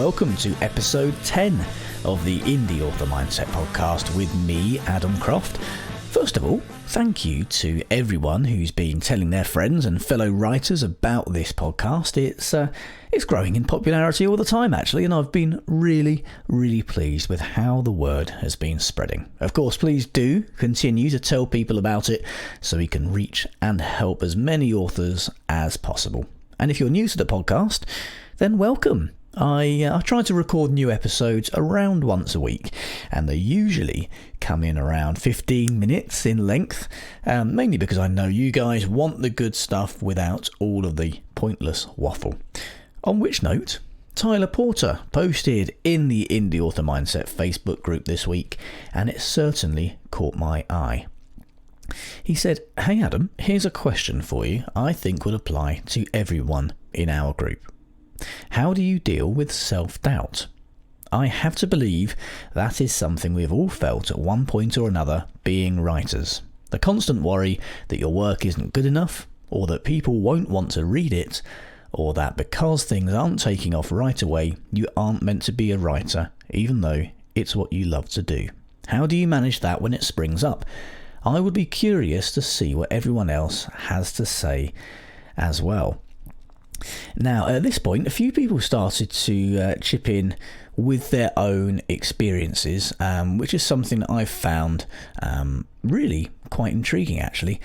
welcome to episode 10 of the Indie Author Mindset podcast with me, Adam Croft. First of all, thank you to everyone who's been telling their friends and fellow writers about this podcast. It's growing in popularity all the time, actually, and I've been really pleased with how the word has been spreading. Of course, please do continue to tell people about it so we can reach and help as many authors as possible. And if you're new to the podcast, then welcome. I try to record new episodes around once a week, and they usually come in around 15 minutes in length, mainly because I know you guys want the good stuff without all of the pointless waffle. On which note, Tyler Porter posted in the Indie Author Mindset Facebook group this week, and it certainly caught my eye. He said, "Hey Adam, here's a question for you I think would apply to everyone in our group. How do you deal with self-doubt? I have to believe that is something we've all felt at one point or another being writers. The constant worry that your work isn't good enough, or that people won't want to read it, or that because things aren't taking off right away, you aren't meant to be a writer, even though it's what you love to do. How do you manage that when it springs up? I would be curious to see what everyone else has to say as well." Now, at this point, a few people started to chip in with their own experiences, which is something that I've found really quite intriguing, actually.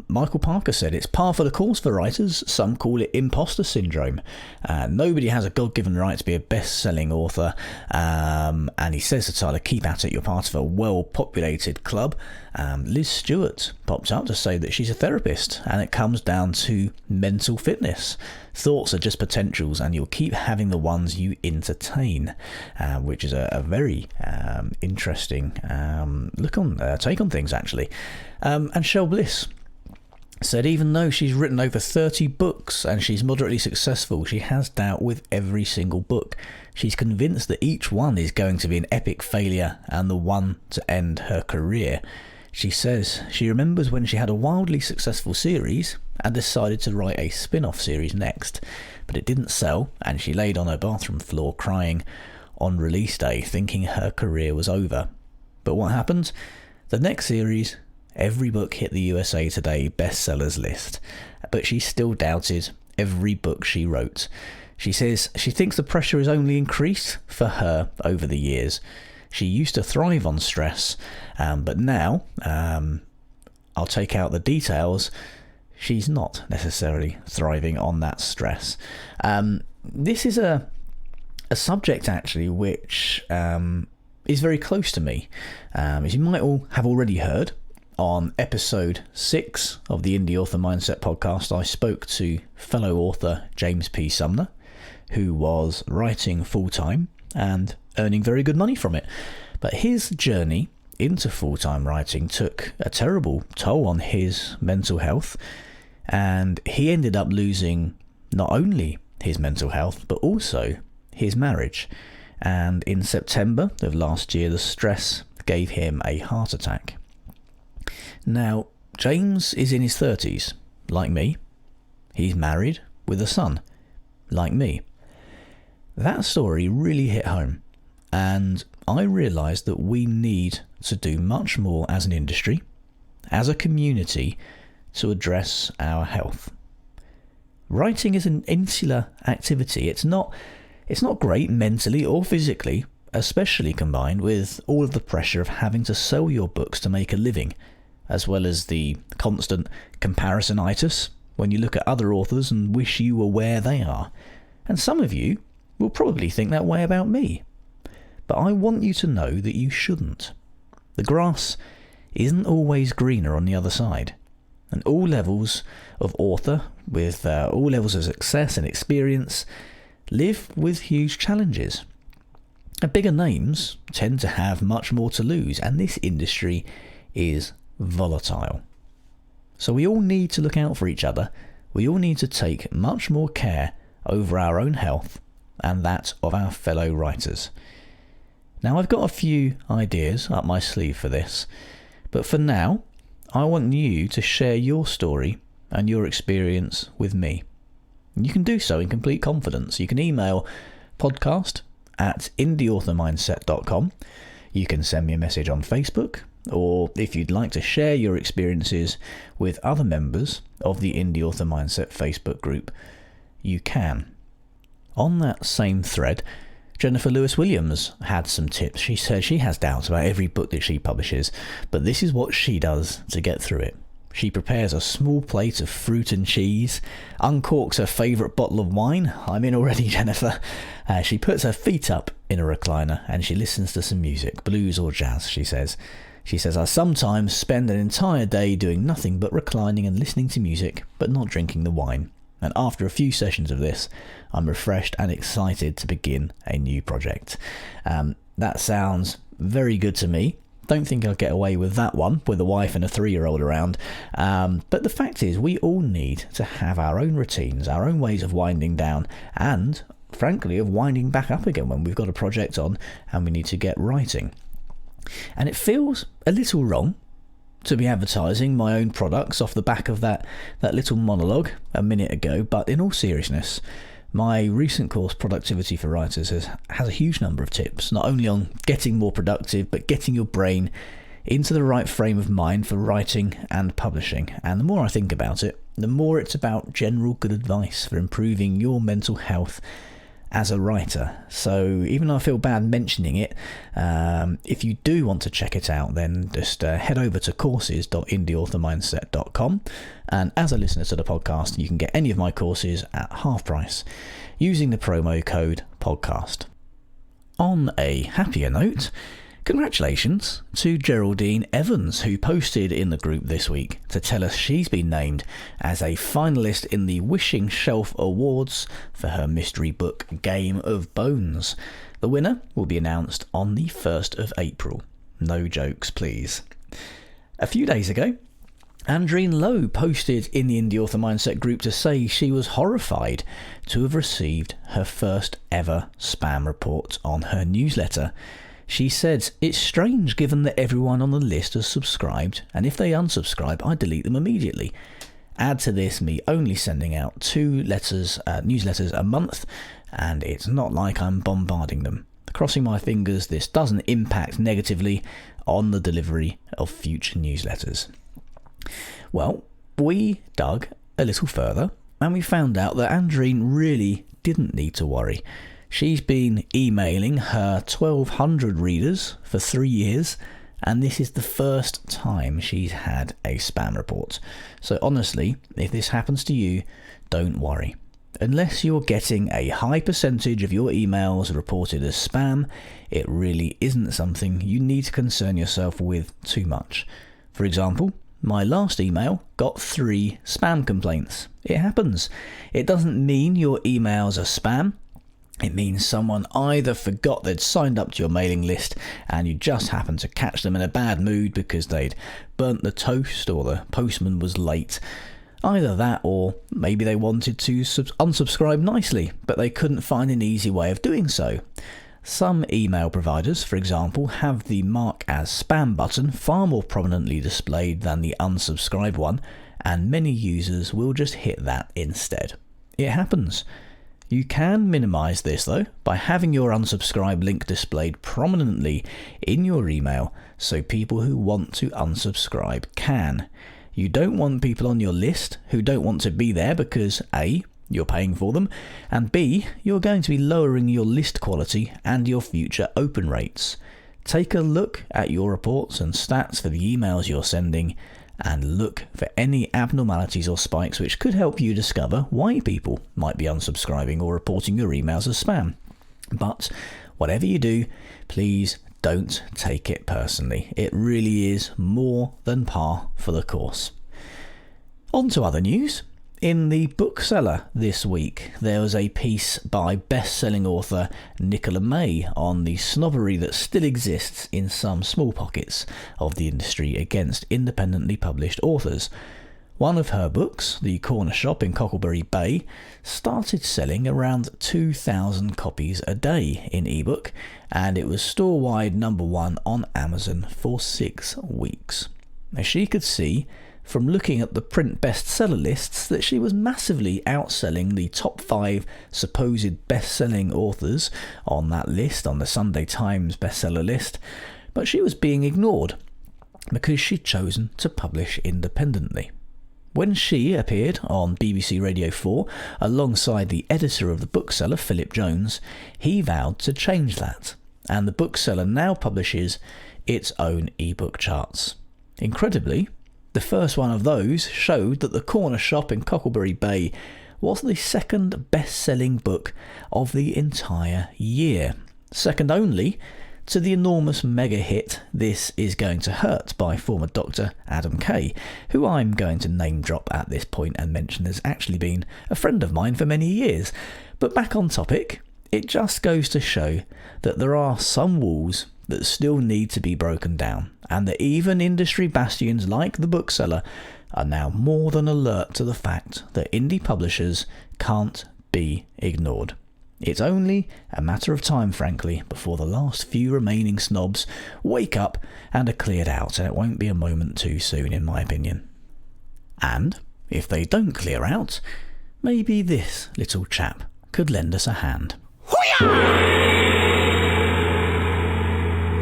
Michael Parker said, "It's par for the course for writers. Some call it imposter syndrome. Nobody has a God-given right to be a best-selling author." And he says to Tyler, "Keep at it. You're part of a well-populated club." Liz Stewart popped up to say that she's a therapist, and it comes down to mental fitness. Thoughts are just potentials, and you'll keep having the ones you entertain, which is a very interesting take on things, actually. And Shel Bliss said even though she's written over 30 books and she's moderately successful, she has doubt with every single book. She's convinced that each one is going to be an epic failure and the one to end her career. She says she remembers when she had a wildly successful series and decided to write a spin-off series next, but it didn't sell, and she laid on her bathroom floor crying on release day, thinking her career was over. But what happened? The next series, every book hit the USA Today bestsellers list, but she still doubted every book she wrote. She says she thinks the pressure has only increased for her over the years. She used to thrive on stress, but now, I'll take out the details, she's not necessarily thriving on that stress." This is a subject, actually, which is very close to me. As you might all have already heard, on episode 6 of the Indie Author Mindset podcast, I spoke to fellow author James P. Sumner, who was writing full-time and earning very good money from it. But his journey into full-time writing took a terrible toll on his mental health, and he ended up losing not only his mental health, but also his marriage. And in September of last year, the stress gave him a heart attack. Now, James is in his 30s, like me. He's married with a son, like me. That story really hit home, and I realised that we need to do much more as an industry, as a community, to address our health. Writing is an insular activity. It's not great mentally or physically, especially combined with all of the pressure of having to sell your books to make a living, as well as the constant comparisonitis when you look at other authors and wish you were where they are. And some of you will probably think that way about me. But I want you to know that you shouldn't. The grass isn't always greener on the other side. And all levels of author, with all levels of success and experience, live with huge challenges. Bigger names tend to have much more to lose, and this industry is volatile. So we all need to look out for each other. We all need to take much more care over our own health and that of our fellow writers. Now, I've got a few ideas up my sleeve for this, but for now, I want you to share your story and your experience with me. And you can do so in complete confidence. You can email podcast indieauthormindset.com. You can send me a message on Facebook, or if you'd like to share your experiences with other members of the Indie Author Mindset Facebook group, you can. On that same thread, Jennifer Lewis-Williams had some tips. She says she has doubts about every book that she publishes, but this is what she does to get through it. She prepares a small plate of fruit and cheese, uncorks her favourite bottle of wine. I'm in already, Jennifer. She puts her feet up in a recliner and she listens to some music, blues or jazz, she says. She says, I sometimes spend an entire day doing nothing but reclining and listening to music, but not drinking the wine. And after a few sessions of this, I'm refreshed and excited to begin a new project. That sounds very good to me. Don't think I'll get away with that one with a wife and a 3-year-old around. But the fact is, we all need to have our own routines, our own ways of winding down, and frankly, of winding back up again when we've got a project on and we need to get writing. And it feels a little wrong to be advertising my own products off the back of that little monologue a minute ago, but in all seriousness, my recent course, Productivity for Writers, has a huge number of tips, not only on getting more productive, but getting your brain into the right frame of mind for writing and publishing. And the more I think about it, the more it's about general good advice for improving your mental health as a writer. So even though I feel bad mentioning it, if you do want to check it out, then just head over to courses.indieauthormindset.com, and as a listener to the podcast, you can get any of my courses at half price using the promo code podcast. On a happier note, congratulations to Geraldine Evans, who posted in the group this week to tell us she's been named as a finalist in the Wishing Shelf Awards for her mystery book Game of Bones. The winner will be announced on the 1st of April. No jokes, please. A few days ago, Andreen Lowe posted in the Indie Author Mindset group to say she was horrified to have received her first ever spam report on her newsletter. She said, it's strange given that everyone on the list has subscribed, and if they unsubscribe, I delete them immediately. Add to this me only sending out 2 newsletters a month, and it's not like I'm bombarding them. Crossing my fingers this doesn't impact negatively on the delivery of future newsletters. Well, we dug a little further, and we found out that Andreen really didn't need to worry. She's been emailing her 1,200 readers for 3 years, and this is the first time she's had a spam report. So honestly, if this happens to you, don't worry. Unless you're getting a high percentage of your emails reported as spam, it really isn't something you need to concern yourself with too much. For example, my last email got 3 spam complaints. It happens. It doesn't mean your emails are spam. It means someone either forgot they'd signed up to your mailing list and you just happened to catch them in a bad mood because they'd burnt the toast or the postman was late. Either that, or maybe they wanted to unsubscribe nicely, but they couldn't find an easy way of doing so. Some email providers, for example, have the mark as spam button far more prominently displayed than the unsubscribe one, and many users will just hit that instead. It happens. You can minimize this though by having your unsubscribe link displayed prominently in your email so people who want to unsubscribe can. You don't want people on your list who don't want to be there because A, you're paying for them, and B, you're going to be lowering your list quality and your future open rates. Take a look at your reports and stats for the emails you're sending and look for any abnormalities or spikes which could help you discover why people might be unsubscribing or reporting your emails as spam. But whatever you do, please don't take it personally. It really is more than par for the course. On to other news. In the bookseller this week, there was a piece by best-selling author Nicola May on the snobbery that still exists in some small pockets of the industry against independently published authors. One of her books, The Corner Shop in Cocklebury Bay, started selling around 2,000 copies a day in ebook, and it was store-wide #1 on Amazon for 6 weeks. As she could see, from looking at the print bestseller lists that she was massively outselling the top 5 supposed best-selling authors on that list, on the Sunday Times bestseller list, but she was being ignored because she'd chosen to publish independently. When she appeared on BBC Radio 4 alongside the editor of the bookseller, Philip Jones, he vowed to change that, and the bookseller now publishes its own ebook charts. Incredibly, the first one of those showed that The Corner Shop in Cocklebury Bay was the second best-selling book of the entire year, second only to the enormous mega hit This Is Going to Hurt by former Dr. Adam Kay, who I'm going to name drop at this point and mention has actually been a friend of mine for many years. But back on topic, it just goes to show that there are some walls that still need to be broken down, and that even industry bastions like the bookseller are now more than alert to the fact that indie publishers can't be ignored. It's only a matter of time, frankly, before the last few remaining snobs wake up and are cleared out, and it won't be a moment too soon, in my opinion. And if they don't clear out, maybe this little chap could lend us a hand.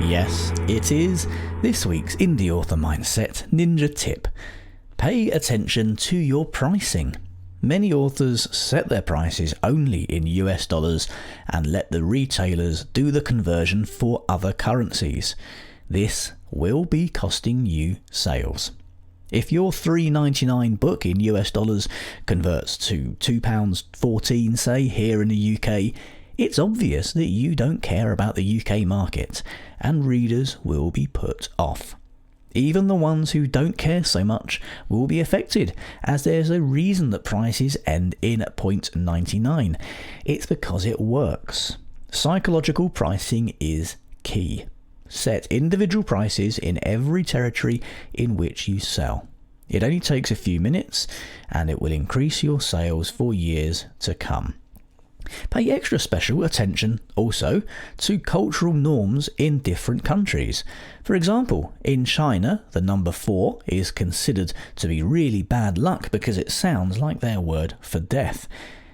Yes, it is this week's Indie Author Mindset Ninja Tip. Pay attention to your pricing. Many authors set their prices only in US dollars and let the retailers do the conversion for other currencies. This will be costing you sales. If your $3.99 book in US dollars converts to £2.14, say, here in the UK, it's obvious that you don't care about the UK market, and readers will be put off. Even the ones who don't care so much will be affected, as there's a reason that prices end in .99. It's because it works. Psychological pricing is key. Set individual prices in every territory in which you sell. It only takes a few minutes, and it will increase your sales for years to come. Pay extra special attention also to cultural norms in different countries. For example, in China, the number 4 is considered to be really bad luck because it sounds like their word for death.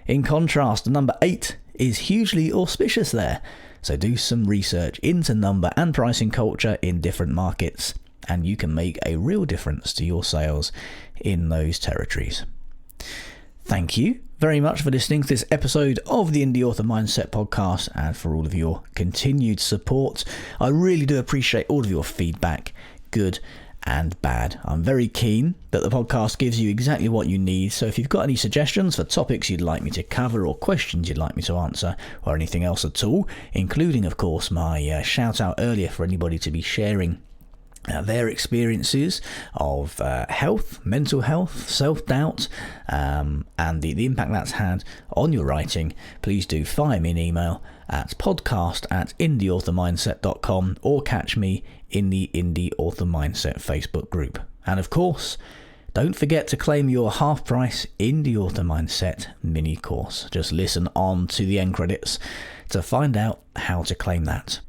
In contrast, the number 8 is hugely auspicious there. So do some research into number and pricing culture in different markets, and you can make a real difference to your sales in those territories. Thank you very much for listening to this episode of the Indie Author Mindset podcast, and for all of your continued support. I really do appreciate all of your feedback, good and bad. I'm very keen that the podcast gives you exactly what you need, so if you've got any suggestions for topics you'd like me to cover, or questions you'd like me to answer, or anything else at all, including of course my shout out earlier for anybody to be sharing their experiences of health, mental health, self-doubt, and the impact that's had on your writing, please do fire me an email at podcast@indieauthormindset.com, or catch me in the Indie Author Mindset Facebook group. And of course, don't forget to claim your half-price Indie Author Mindset mini course. Just listen on to the end credits to find out how to claim that.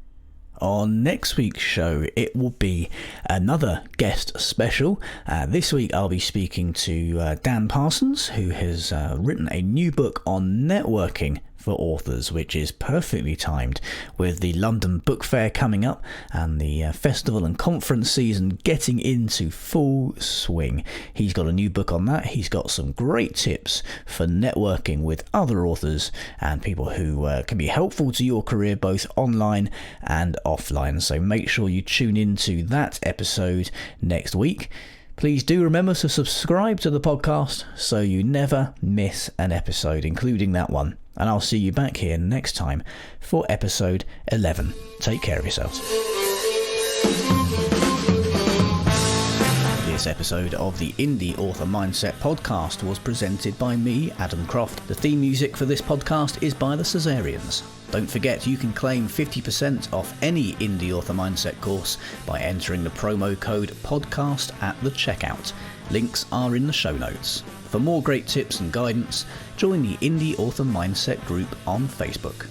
On next week's show, it will be another guest special. This week I'll be speaking to Dan Parsons, who has written a new book on networking for authors, which is perfectly timed with the London Book Fair coming up and the festival and conference season getting into full swing. He's got a new book on that. He's got some great tips for networking with other authors and people who can be helpful to your career both online and offline. So make sure you tune into that episode next week. Please do remember to subscribe to the podcast so you never miss an episode, including that one. And I'll see you back here next time for episode 11. Take care of yourselves. This episode of the Indie Author Mindset podcast was presented by me, Adam Croft. The theme music for this podcast is by the Caesareans. Don't forget you can claim 50% off any Indie Author Mindset course by entering the promo code podcast at the checkout. Links are in the show notes. For more great tips and guidance, join the Indie Author Mindset group on Facebook.